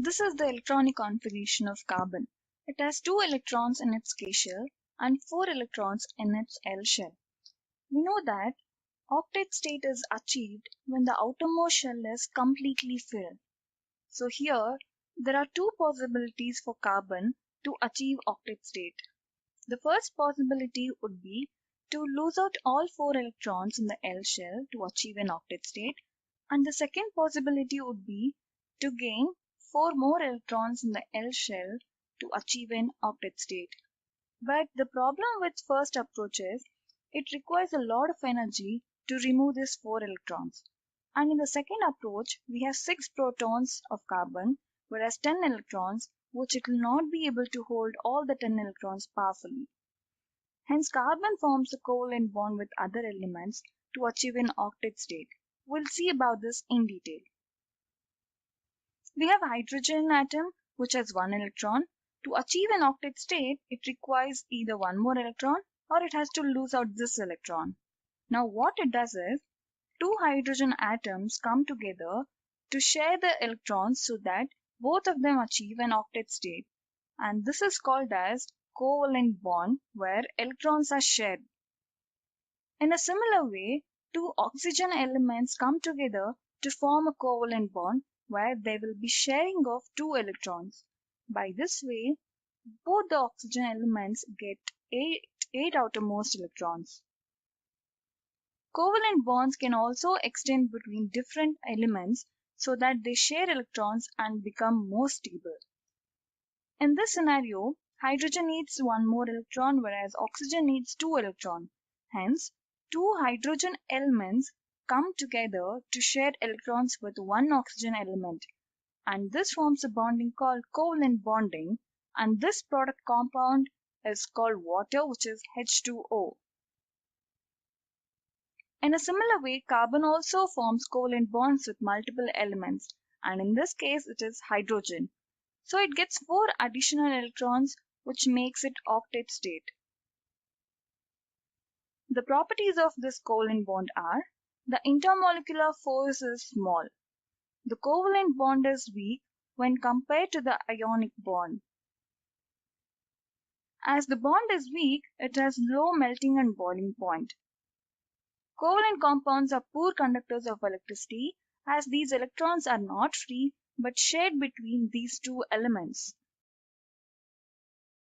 This is the electronic configuration of carbon. It has 2 electrons in its K shell and 4 electrons in its L shell. We know that octet state is achieved when the outermost shell is completely filled. So here, there are 2 possibilities for carbon to achieve octet state. The first possibility would be to lose out all 4 electrons in the L shell to achieve an octet state, and the second possibility would be to gain 4 more electrons in the L shell to achieve an octet state. But the problem with first approach is it requires a lot of energy to remove these 4 electrons. And in the second approach, we have 6 protons of carbon, whereas 10 electrons, which it will not be able to hold all the 10 electrons powerfully. Hence, carbon forms a covalent bond with other elements to achieve an octet state. We'll see about this in detail. We have hydrogen atom, which has 1 electron. To achieve an octet state, it requires either 1 more electron or it has to lose out this electron. Now what it does is, 2 hydrogen atoms come together to share the electrons so that both of them achieve an octet state. And this is called as covalent bond where electrons are shared. In a similar way, 2 oxygen elements come together to form a covalent bond where they will be sharing of 2 electrons. By this way, both the oxygen elements get 8 outermost electrons. Covalent bonds can also extend between different elements so that they share electrons and become more stable. In this scenario, hydrogen needs 1 more electron whereas oxygen needs 2 electrons. Hence, 2 hydrogen elements come together to share electrons with 1 oxygen element. And this forms a bonding called covalent bonding, and this product compound is called water, which is H2O. In a similar way, carbon also forms covalent bonds with multiple elements, and in this case it is hydrogen. So it gets 4 additional electrons, which makes it octet state. The properties of this covalent bond are: the intermolecular force is small. The covalent bond is weak when compared to the ionic bond. As the bond is weak, it has low melting and boiling point. Covalent compounds are poor conductors of electricity as these electrons are not free but shared between these 2 elements.